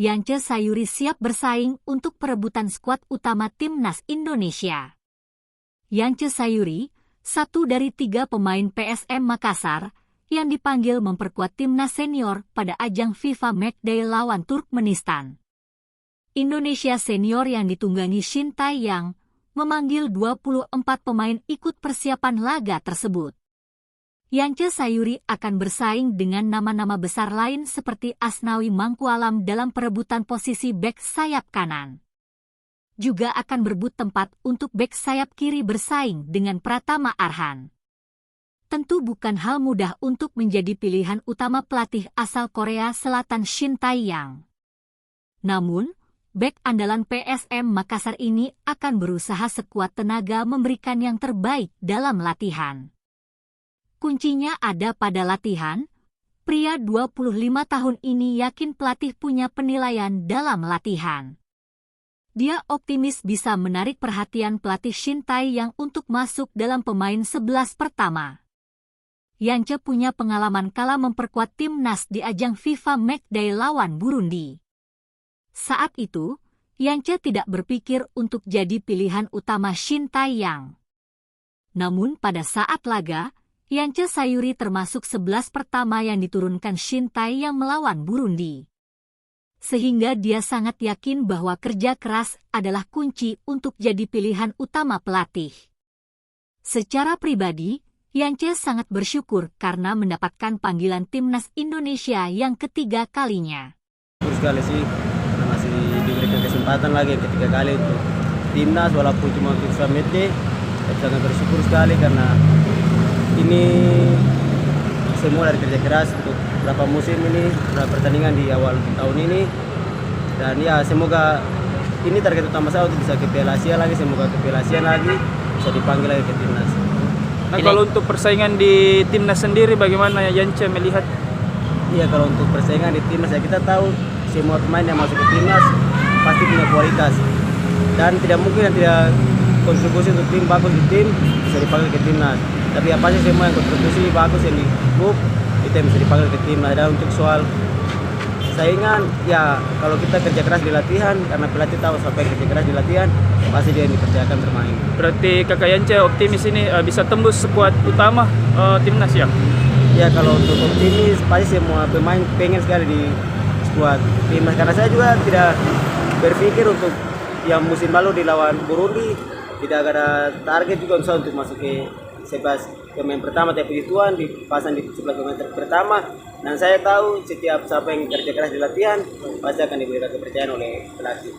Yance Sayuri siap bersaing untuk perebutan skuad utama timnas Indonesia. Yance Sayuri, satu dari 3 pemain PSM Makassar, yang dipanggil memperkuat timnas senior pada ajang FIFA Matchday lawan Turkmenistan. Indonesia senior yang ditunggangi Shin Tae-yang memanggil 24 pemain ikut persiapan laga tersebut. Yance Sayuri akan bersaing dengan nama-nama besar lain seperti Asnawi Mangkualam dalam perebutan posisi bek sayap kanan. Juga akan berebut tempat untuk bek sayap kiri bersaing dengan Pratama Arhan. Tentu bukan hal mudah untuk menjadi pilihan utama pelatih asal Korea Selatan Shin Tae-yang. Namun, bek andalan PSM Makassar ini akan berusaha sekuat tenaga memberikan yang terbaik dalam latihan. Kuncinya ada pada latihan. Pria 25 tahun ini yakin pelatih punya penilaian dalam latihan. Dia optimis bisa menarik perhatian pelatih Shin Tae-yang untuk masuk dalam pemain 11 pertama. Yance punya pengalaman kala memperkuat timnas di ajang FIFA Matchday lawan Burundi. Saat itu, Yance tidak berpikir untuk jadi pilihan utama Shin Tae-yang. Namun pada saat laga, Yance Sayuri termasuk 11 pertama yang diturunkan Shin Tae-yang melawan Burundi. Sehingga dia sangat yakin bahwa kerja keras adalah kunci untuk jadi pilihan utama pelatih. Secara pribadi, Yance sangat bersyukur karena mendapatkan panggilan timnas Indonesia yang ketiga kalinya. Terus sekali sih, karena masih diberikan kesempatan lagi yang ketiga kali untuk timnas walaupun cuma untuk Matchday. Saya sangat bersyukur sekali karena ini semua dari kerja keras untuk beberapa musim ini, beberapa pertandingan di awal tahun ini. Dan ya semoga ini target utama saya untuk bisa ke Piala Asia lagi, semoga ke Piala Asia lagi, bisa dipanggil lagi ke timnas. Nah, kalau untuk persaingan di timnas sendiri bagaimana Yance melihat? Iya, kalau untuk persaingan di timnas ya kita tahu semua pemain yang masuk ke timnas pasti punya kualitas. Dan tidak mungkin yang tidak kontribusi untuk tim bagus di tim bisa dipanggil ke timnas. Tapi apa sih semua yang kontribusi bagus yang di klub itu yang bisa dipanggil ke timnas. Dan untuk soal saingan, ya kalau kita kerja keras di latihan, karena pelatih tahu siapa yang kerja keras di latihan, pasti dia yang dipercayakan bermain. Berarti kakak Yance optimis ini bisa tembus skuad utama timnas ya? Ya kalau untuk optimis, pasti semua pemain pengen sekali di skuad timnas. Karena saya juga tidak berpikir untuk yang musim lalu dilawan Burundi, tidak ada target juga misalnya untuk masuk ke 11 pemain pertama, tapi Tuhan dipasang di 11 pemain pertama. Dan saya tahu setiap siapa yang kerja keras di latihan pasti akan diberikan kepercayaan oleh pelatih.